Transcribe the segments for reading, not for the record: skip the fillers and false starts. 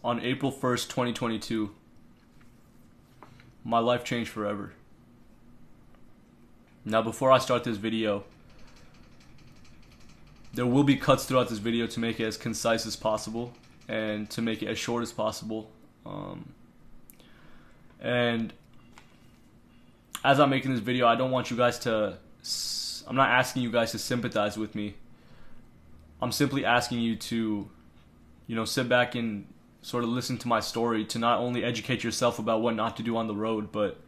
On April 1st, 2022, my life changed forever. Now, before I start this video, there will be cuts throughout this video to make it as concise as possible and to make it as short as possible. And as I'm making this video, I don't want you guys to... I'm not asking you guys to sympathize with me. I'm simply asking you to, sit back and sort of listen to my story, to not only educate yourself about what not to do on the road, but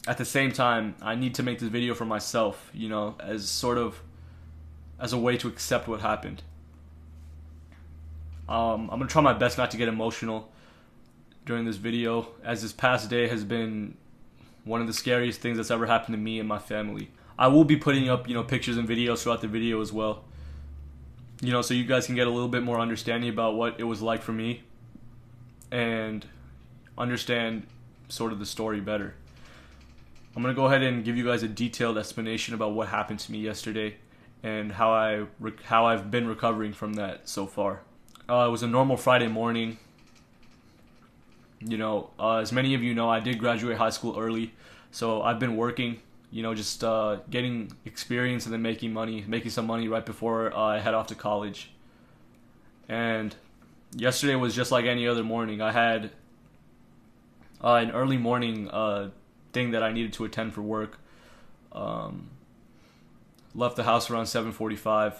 at the same time, I need to make this video for myself, as a way to accept what happened. I'm going to try my best not to get emotional during this video, as this past day has been one of the scariest things that's ever happened to me and my family. I will be putting up, pictures and videos throughout the video as well, so you guys can get a little bit more understanding about what it was like for me and understand sort of the story better. I'm going to go ahead and give you guys a detailed explanation about what happened to me yesterday and how I've been recovering from that so far. It was a normal Friday morning. As many of you know, I did graduate high school early, so I've been working, just getting experience and then making some money right before I head off to college. And yesterday was just like any other morning. I had an early morning thing that I needed to attend for work. Left the house around 7:45,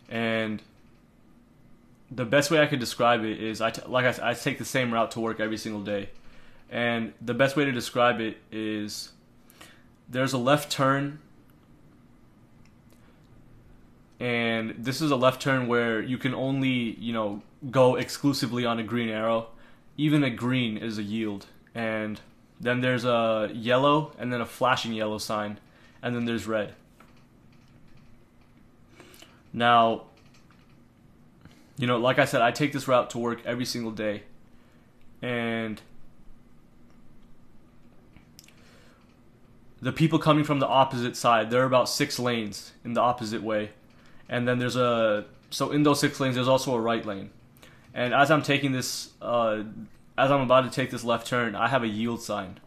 and the best way I could describe it is I take the same route to work every single day. And the best way to describe it is there's a left turn, and this is a left turn where you can only, go exclusively on a green arrow. Even a green is a yield. And then there's a yellow, and then a flashing yellow sign, and then there's red. Now, like I said, I take this route to work every single day, and the people coming from the opposite side, there are about 6 lanes in the opposite way, and then so in those 6 lanes, there's also a right lane. And as I'm taking this, as I'm about to take this left turn, I have a yield sign,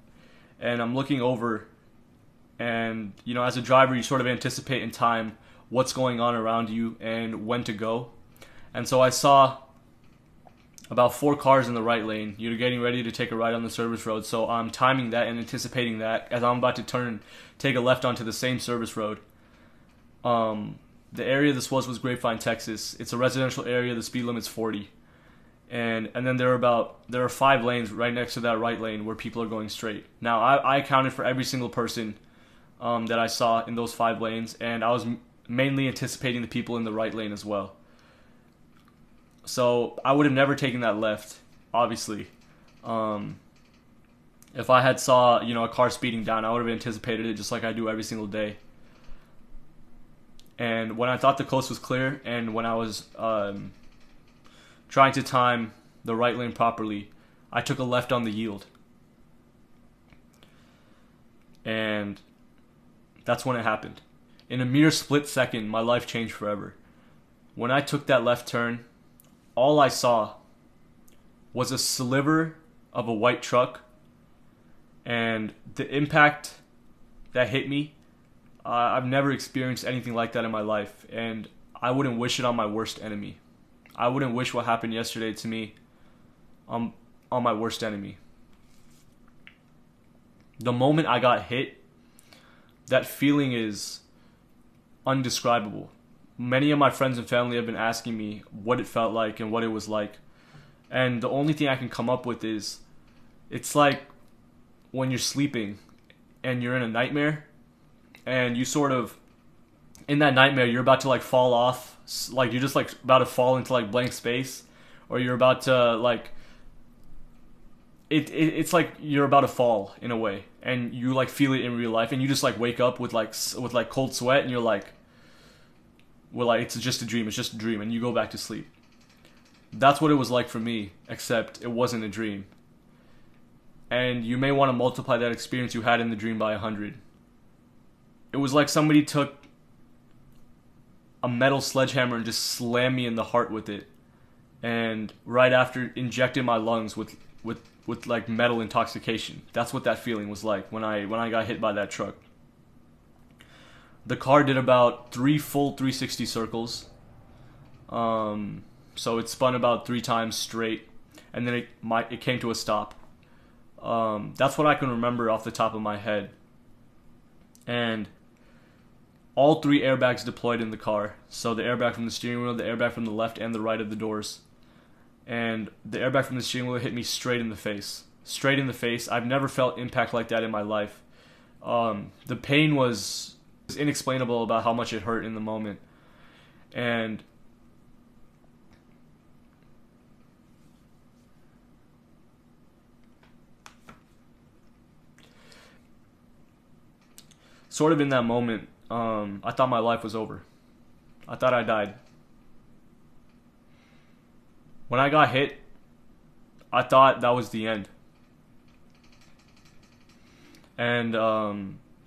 and I'm looking over, and as a driver, you sort of anticipate in time what's going on around you and when to go. And so I saw about 4 cars in the right lane, getting ready to take a ride on the service road. So I'm timing that and anticipating that as I'm about to take a left onto the same service road. The area this was Grapevine, Texas. It's a residential area. The speed limit's 40. And then there are 5 lanes right next to that right lane where people are going straight. Now I accounted for every single person that I saw in those 5 lanes, and I was mainly anticipating the people in the right lane as well. So I would have never taken that left, obviously. If I had saw, a car speeding down, I would have anticipated it just like I do every single day. And when I thought the coast was clear, and when I was trying to time the right lane properly, I took a left on the yield. And that's when it happened. In a mere split second, my life changed forever. When I took that left turn, all I saw was a sliver of a white truck, and the impact that hit me, I've never experienced anything like that in my life, and I wouldn't wish it on my worst enemy. I wouldn't wish what happened yesterday to me on my worst enemy. The moment I got hit, that feeling is undescribable. Many of my friends and family have been asking me what it felt like and what it was like. And the only thing I can come up with is, it's like when you're sleeping and you're in a nightmare, and you sort of, in that nightmare, you're about to fall off, you're just about to fall into blank space, or you're about to it's like you're about to fall in a way, and you feel it in real life, and you just wake up with cold sweat, and you're like, well, it's just a dream, and you go back to sleep. That's what it was like for me, except it wasn't a dream. And you may want to multiply that experience you had in the dream by 100. It was like somebody took a metal sledgehammer and just slammed me in the heart with it. And right after, injected my lungs with like metal intoxication. That's what that feeling was like when I got hit by that truck. The car did about 3 full 360 circles. So it spun about 3 times straight, and then it came to a stop. That's what I can remember off the top of my head. And all 3 airbags deployed in the car. So the airbag from the steering wheel, the airbag from the left and the right of the doors. And the airbag from the steering wheel hit me straight in the face. Straight in the face. I've never felt impact like that in my life. The pain was inexplainable about how much it hurt in the moment. And sort of in that moment, I thought my life was over. I thought I died. When I got hit, I thought that was the end. And,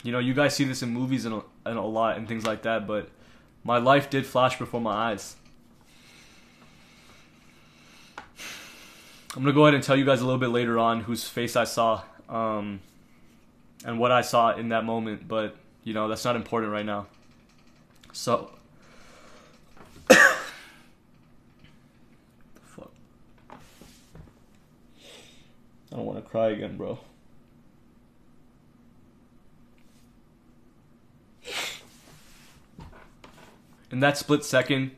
you know, you guys see this in movies and a lot and things like that, but my life did flash before my eyes. I'm going to go ahead and tell you guys a little bit later on whose face I saw, and what I saw in that moment, but, you know, that's not important right now. So, fuck. I don't want to cry again, bro. In that split second,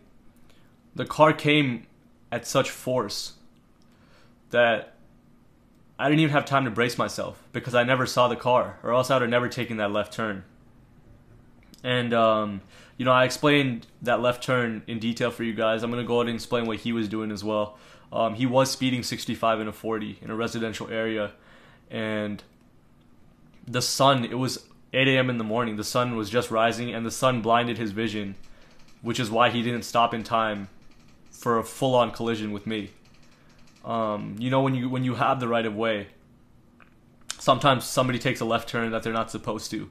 the car came at such force that I didn't even have time to brace myself because I never saw the car, or else I would have never taken that left turn. And, you know, I explained that left turn in detail for you guys. I'm going to go ahead and explain what he was doing as well. He was speeding 65 in a 40 in a residential area, and the sun, it was 8 a.m. in the morning. The sun was just rising, and the sun blinded his vision, which is why he didn't stop in time for a full-on collision with me. You know, when you have the right of way, sometimes somebody takes a left turn that they're not supposed to,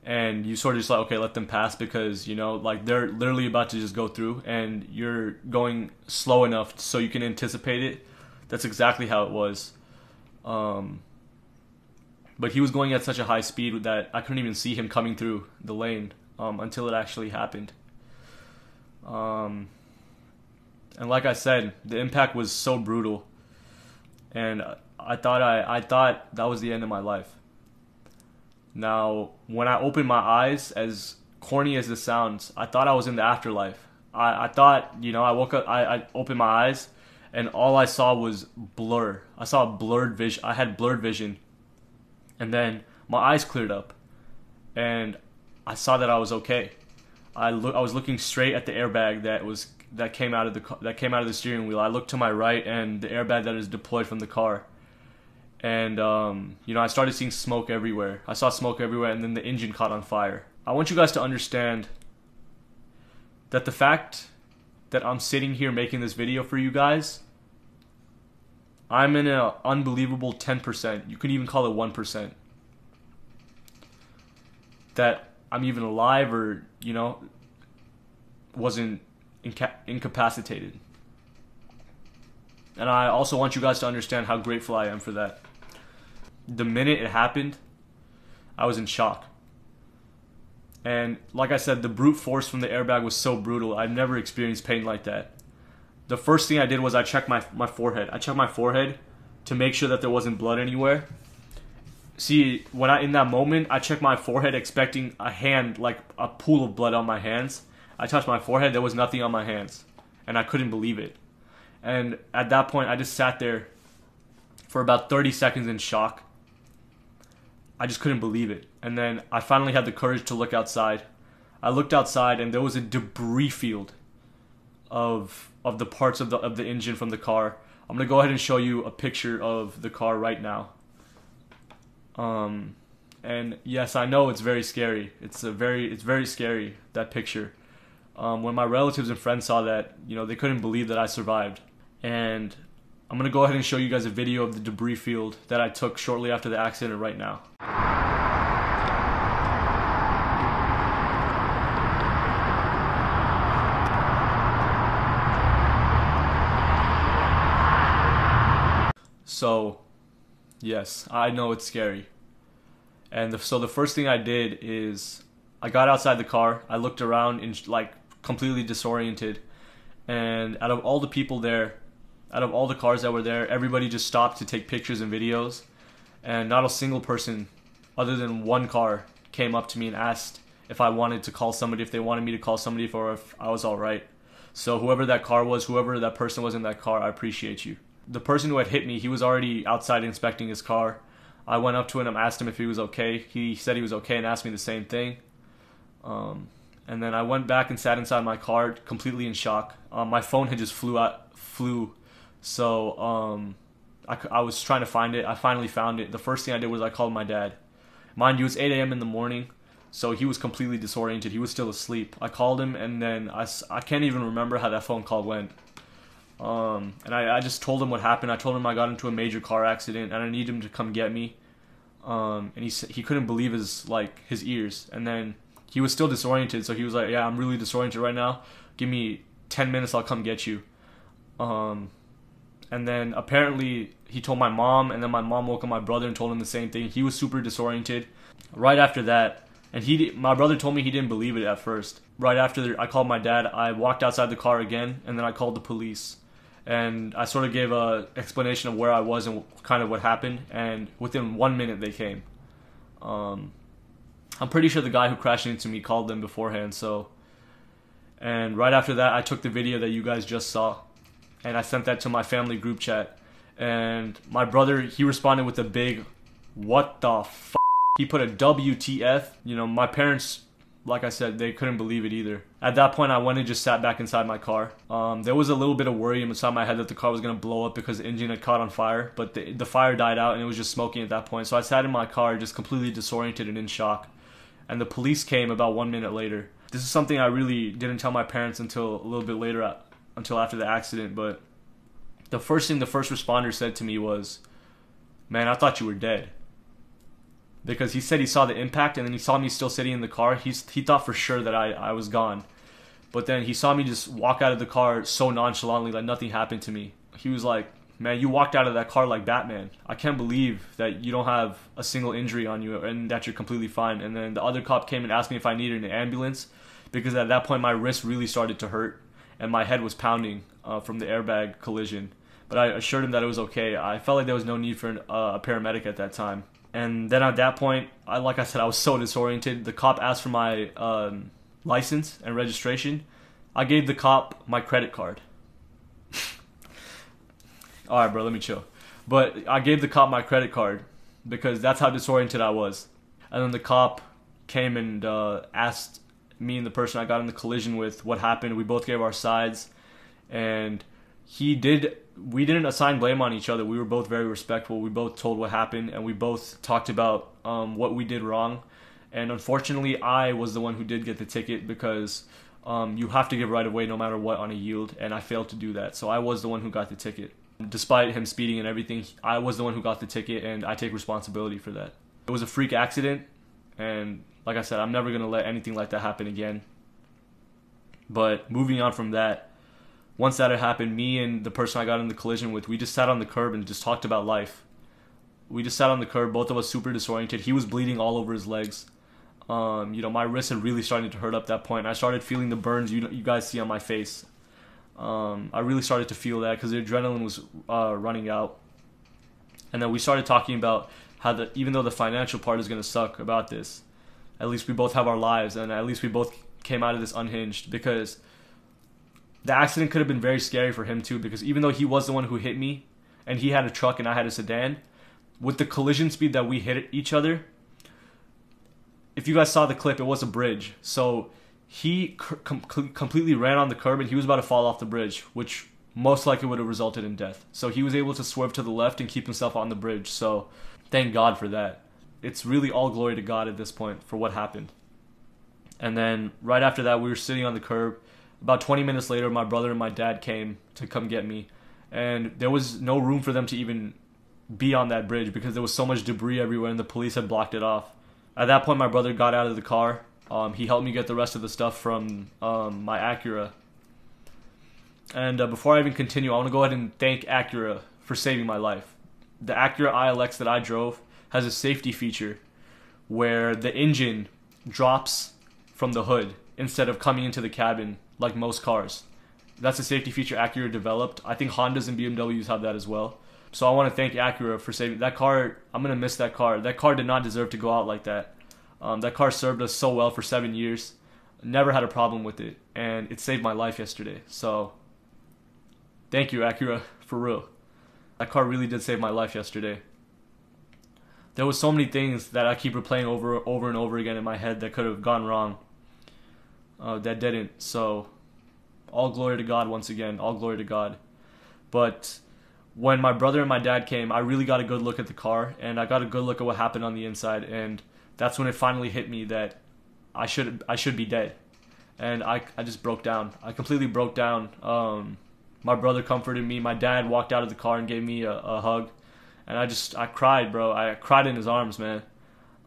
and you sort of just like, okay, let them pass, because, you know, like, they're literally about to just go through, and you're going slow enough so you can anticipate it. That's exactly how it was. But he was going at such a high speed that I couldn't even see him coming through the lane until it actually happened. And like I said, the impact was so brutal, and I thought that was the end of my life. Now, when I opened my eyes, as corny as this sounds, I thought I was in the afterlife. I thought, you know, I woke up, I opened my eyes, and all I saw was blur. I saw blurred vision. I had blurred vision, and then my eyes cleared up, and I saw that I was okay. I was looking straight at the airbag that came out of the steering wheel. I looked to my right, and the airbag that is deployed from the car. And you know, I started seeing smoke everywhere. I saw smoke everywhere, and then the engine caught on fire. I want you guys to understand that the fact that I'm sitting here making this video for you guys, I'm in an unbelievable 10%. You can even call it 1%. That I'm even alive, or, you know, wasn't incapacitated. And I also want you guys to understand how grateful I am for that. The minute it happened, I was in shock. And like I said, the brute force from the airbag was so brutal. I've never experienced pain like that. The first thing I did was I checked my forehead. I checked my forehead to make sure that there wasn't blood anywhere. See, in that moment, I checked my forehead expecting a hand, like a pool of blood on my hands. I touched my forehead, there was nothing on my hands. And I couldn't believe it. And at that point, I just sat there for about 30 seconds in shock. I just couldn't believe it. And then I finally had the courage to look outside. I looked outside, and there was a debris field of the parts of the engine from the car. I'm going to go ahead and show you a picture of the car right now. And yes, I know it's very scary. It's very scary, that picture. When my relatives and friends saw that, you know, they couldn't believe that I survived. And I'm going to go ahead and show you guys a video of the debris field that I took shortly after the accident right now. So, yes, I know it's scary. And so the first thing I did is I got outside the car. I looked around and like completely disoriented. And out of all the people there, out of all the cars that were there, everybody just stopped to take pictures and videos. And not a single person, other than one car, came up to me and asked if I wanted to call somebody, if they wanted me to call somebody, or if I was all right. So whoever that car was, whoever that person was in that car, I appreciate you. The person who had hit me, he was already outside inspecting his car. I went up to him and asked him if he was okay. He said he was okay and asked me the same thing. And then I went back and sat inside my car, completely in shock. My phone had just flew. So I was trying to find it. I finally found it. The first thing I did was I called my dad. Mind you, it's 8 a.m. in the morning, so he was completely disoriented. He was still asleep. I called him, and then I can't even remember how that phone call went. And I just told him what happened. I told him I got into a major car accident, and I need him to come get me. And he couldn't believe his ears. And then he was still disoriented, so he was like, "Yeah, I'm really disoriented right now. Give me 10 minutes, I'll come get you." And then apparently he told my mom, and then my mom woke up my brother and told him the same thing. He was super disoriented. Right after that, and my brother told me he didn't believe it at first. Right after I called my dad, I walked outside the car again, and then I called the police. And I sort of gave a explanation of where I was and kind of what happened, and within 1 minute they came. I'm pretty sure the guy who crashed into me called them beforehand, so... And right after that, I took the video that you guys just saw, and I sent that to my family group chat. And my brother, he responded with a big, "What the f***?" He put a WTF. You know, my parents, like I said, they couldn't believe it either. At that point, I went and just sat back inside my car. There was a little bit of worry inside my head that the car was going to blow up because the engine had caught on fire. But the fire died out and it was just smoking at that point. So I sat in my car just completely disoriented and in shock. And the police came about 1 minute later. This is something I really didn't tell my parents until a little bit later, until after the accident. But the first thing the first responder said to me was, "Man, I thought you were dead." Because he said he saw the impact, and then he saw me still sitting in the car. He thought for sure that I was gone. But then he saw me just walk out of the car so nonchalantly, like nothing happened to me. He was like, "Man, you walked out of that car like Batman. I can't believe that you don't have a single injury on you and that you're completely fine." And then the other cop came and asked me if I needed an ambulance, because at that point my wrist really started to hurt and my head was pounding from the airbag collision. But I assured him that it was okay. I felt like there was no need for a paramedic at that time. And then at that point, like I said, I was so disoriented. The cop asked for my license and registration. I gave the cop my credit card. Alright, bro, let me chill. But I gave the cop my credit card because that's how disoriented I was. And then the cop came and asked me and the person I got in the collision with what happened. We both gave our sides. And we didn't assign blame on each other. We were both very respectful. We both told what happened, and we both talked about what we did wrong. And unfortunately, I was the one who did get the ticket because you have to give right of way no matter what on a yield, and I failed to do that. So I was the one who got the ticket. Despite him speeding and everything, I was the one who got the ticket, and I take responsibility for that. It was a freak accident, and like I said, I'm never going to let anything like that happen again. But moving on from that, once that had happened, me and the person I got in the collision with, we just sat on the curb and just talked about life. We just sat on the curb, both of us super disoriented. He was bleeding all over his legs. My wrist had really started to hurt up that point. I started feeling the burns you guys see on my face. I really started to feel that because the adrenaline was running out. And then we started talking about how even though the financial part is going to suck about this, at least we both have our lives, and at least we both came out of this unhinged, because the accident could have been very scary for him too, because even though he was the one who hit me, and he had a truck and I had a sedan, with the collision speed that we hit each other, if you guys saw the clip, it was a bridge. So he completely ran on the curb and he was about to fall off the bridge, which most likely would have resulted in death. So he was able to swerve to the left and keep himself on the bridge. So thank God for that. It's really all glory to God at this point for what happened. And then right after that, we were sitting on the curb. About 20 minutes later, my brother and my dad came to come get me. And there was no room for them to even be on that bridge because there was so much debris everywhere and the police had blocked it off. At that point, my brother got out of the car. He helped me get the rest of the stuff from my Acura. And before I even continue, I want to go ahead and thank Acura for saving my life. the Acura ILX that I drove has a safety feature where the engine drops from the hood instead of coming into the cabin like most cars. That's a safety feature Acura developed. I think Hondas and BMWs have that as well. So I want to thank Acura for saving that car. I'm going to miss that car. That car did not deserve to go out like that. That car served us so well for 7 years. Never had a problem with it. And it saved my life yesterday. So thank you, Acura, for real. That car really did save my life yesterday. There was so many things that I keep replaying over and over again in my head that could have gone wrong. That didn't. So all glory to God once again. All glory to God. But when my brother and my dad came, I really got a good look at the car, and I got a good look at what happened on the inside, and that's when it finally hit me that I should be dead. And I just broke down. I completely broke down. My brother comforted me. My dad walked out of the car and gave me a hug. And I cried, bro. I cried in his arms, man.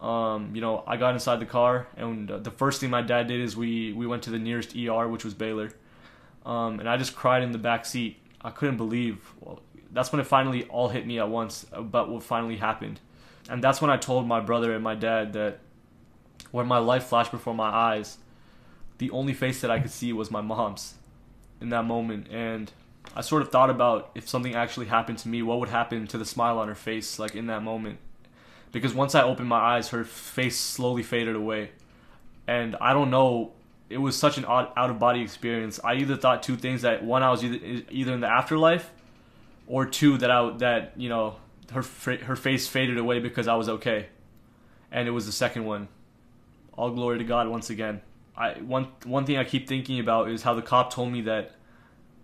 I got inside the car, and the first thing my dad did is we went to the nearest ER, which was Baylor. And I just cried in the back seat. I couldn't believe. Well, that's when it finally all hit me at once about what finally happened. And that's when I told my brother and my dad that when my life flashed before my eyes, the only face that I could see was my mom's in that moment. And I sort of thought about if something actually happened to me, what would happen to the smile on her face, like in that moment. Because once I opened my eyes, her face slowly faded away. And I don't know, it was such an odd out-of-body experience. I either thought two things, that one, I was either in the afterlife, or two, that her face faded away because I was okay. And it was the second one. All glory to God once again. One thing I keep thinking about is how the cop told me that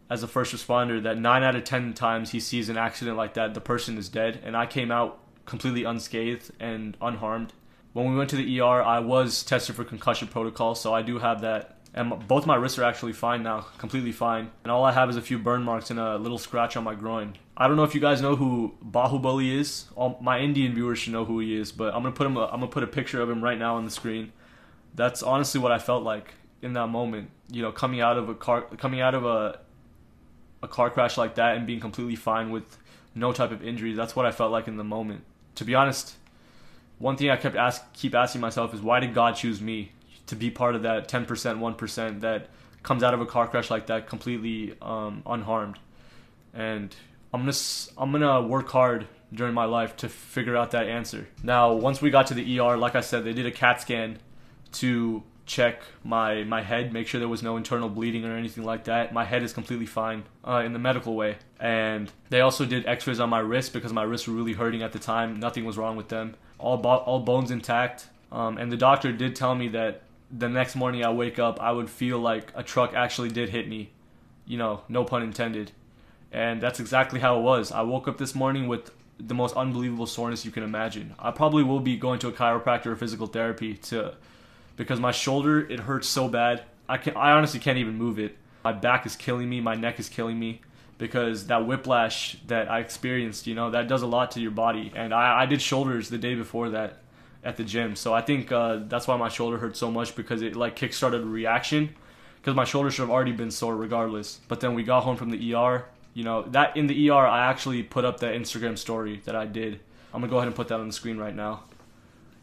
as a first responder, that 9 out of 10 times he sees an accident like that, the person is dead, and I came out completely unscathed and unharmed. When we went to the ER, I was tested for concussion protocol, so I do have that. And both my wrists are actually fine now, completely fine. And all I have is a few burn marks and a little scratch on my groin. I don't know if you guys know who Bahubali is. All my Indian viewers should know who he is, but I'm gonna put a picture of him right now on the screen. That's honestly what I felt like in that moment. Coming out of a car crash like that and being completely fine with no type of injuries. That's what I felt like in the moment. To be honest, one thing I keep asking myself is, why did God choose me to be part of that 10%, 1% that comes out of a car crash like that completely unharmed? And I'm gonna work hard during my life to figure out that answer. Now, once we got to the ER, like I said, they did a CAT scan to check my head, make sure there was no internal bleeding or anything like that. My head is completely fine in the medical way. And they also did x-rays on my wrist because my wrists were really hurting at the time. Nothing was wrong with them. All bones intact. And the doctor did tell me that the next morning I wake up, I would feel like a truck actually did hit me. No pun intended. And that's exactly how it was. I woke up this morning with the most unbelievable soreness you can imagine. I probably will be going to a chiropractor or physical therapy because my shoulder, it hurts so bad. I honestly can't even move it. My back is killing me. My neck is killing me because that whiplash that I experienced, that does a lot to your body. And I did shoulders the day before that at the gym. So I think that's why my shoulder hurt so much, because it like kick-started a reaction, because my shoulder should have already been sore regardless. But then we got home from the ER. That in the ER, I actually put up that Instagram story that I did. I'm going to go ahead and put that on the screen right now.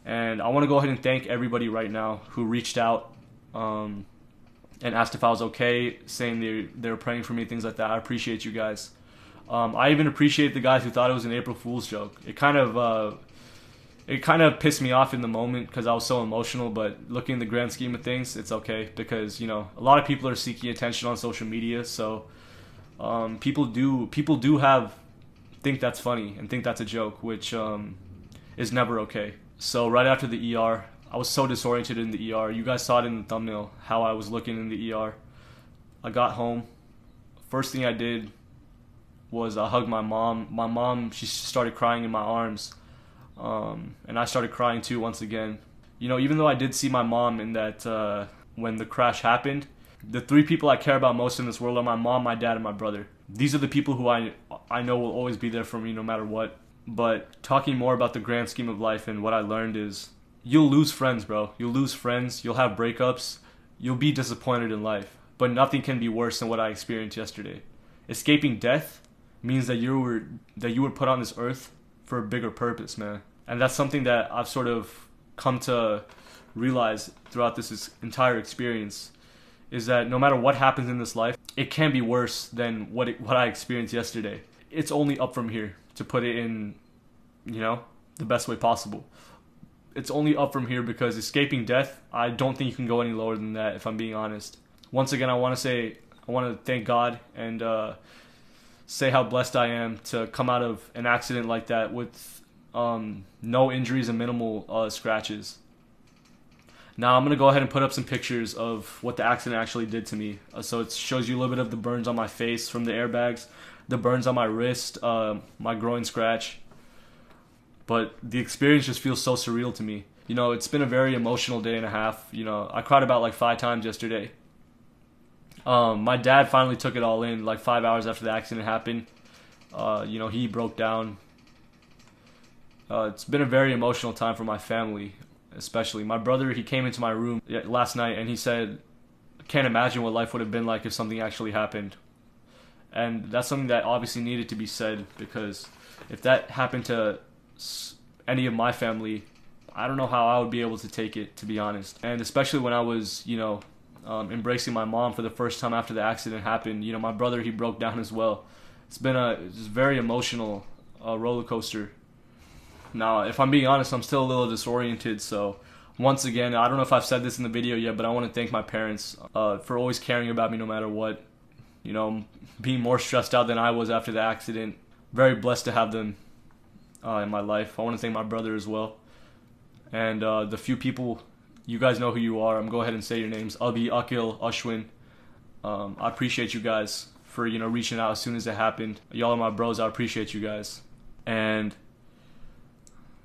And I want to go ahead and thank everybody right now who reached out and asked if I was okay, saying they were praying for me, things like that. I appreciate you guys. I even appreciate the guys who thought it was an April Fool's joke. It kind of pissed me off in the moment because I was so emotional, but looking in the grand scheme of things, it's okay because, a lot of people are seeking attention on social media, so people do think that's funny and think that's a joke, which is never okay. So right after the ER, I was so disoriented in the ER. You guys saw it in the thumbnail, how I was looking in the ER. I got home. First thing I did was I hugged my mom. My mom, she started crying in my arms. And I started crying too once again. Even though I did see my mom in that when the crash happened, the three people I care about most in this world are my mom, my dad, and my brother. These are the people who I know will always be there for me no matter what. But talking more about the grand scheme of life and what I learned is, you'll lose friends, bro. You'll lose friends. You'll have breakups. You'll be disappointed in life. But nothing can be worse than what I experienced yesterday. Escaping death means that you were put on this earth for a bigger purpose, man. And that's something that I've sort of come to realize throughout this entire experience, is that no matter what happens in this life, it can be worse than what I experienced yesterday. It's only up from here, to put it in, you know, the best way possible. It's only up from here, because escaping death, I don't think you can go any lower than that, if I'm being honest. Once again, I want to thank God and say how blessed I am to come out of an accident like that with no injuries and minimal scratches. Now I'm going to go ahead and put up some pictures of what the accident actually did to me. So it shows you a little bit of the burns on my face from the airbags, the burns on my wrist, my groin scratch. But the experience just feels so surreal to me. You know, it's been a very emotional day and a half. You know, I cried about like 5 times yesterday. My dad finally took it all in like 5 hours after the accident happened. You know, he broke down. It's been a very emotional time for my family, especially. My brother, he came into my room last night and he said, I can't imagine what life would have been like if something actually happened. And that's something that obviously needed to be said, because if that happened to any of my family, I don't know how I would be able to take it, to be honest. And especially when I was, you know, embracing my mom for the first time after the accident happened. You know, my brother, he broke down as well. It's been a very emotional roller coaster. Now, if I'm being honest, I'm still a little disoriented. So once again, I don't know if I've said this in the video yet, but I want to thank my parents for always caring about me no matter what. You know, being more stressed out than I was after the accident. Very blessed to have them in my life. I want to thank my brother as well. And the few people, you guys know who you are. I'm going to go ahead and say your names. Abi, Akil, Ashwin. I appreciate you guys for, you know, reaching out as soon as it happened. Y'all are my bros. I appreciate you guys. And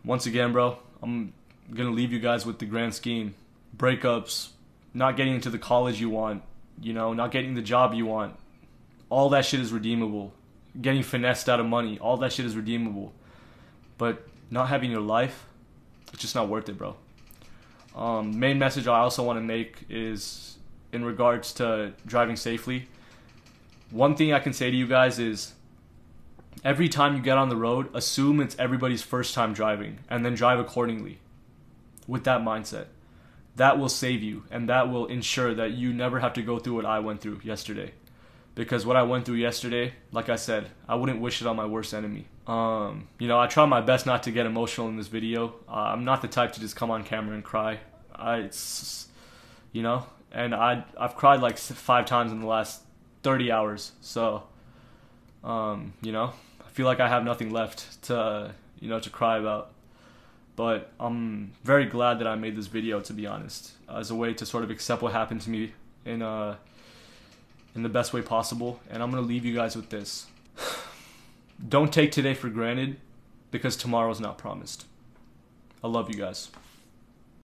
once again, bro, I'm going to leave you guys with the grand scheme. Breakups, not getting into the college you want, you know, not getting the job you want. All that shit is redeemable. Getting finessed out of money, all that shit is redeemable. But not having your life, it's just not worth it, bro. Main message I also want to make is in regards to driving safely. One thing I can say to you guys is, every time you get on the road, assume it's everybody's first time driving, and then drive accordingly with that mindset. That will save you, and that will ensure that you never have to go through what I went through yesterday. Because what I went through yesterday, like I said, I wouldn't wish it on my worst enemy. You know, I try my best not to get emotional in this video. I'm not the type to just come on camera and cry. You know, and I've cried like 5 times in the last 30 hours. So, you know, I feel like I have nothing left to, you know, to cry about. But I'm very glad that I made this video, to be honest, as a way to sort of accept what happened to me in the best way possible. And I'm going to leave you guys with this. Don't take today for granted, because tomorrow's not promised. I love you guys.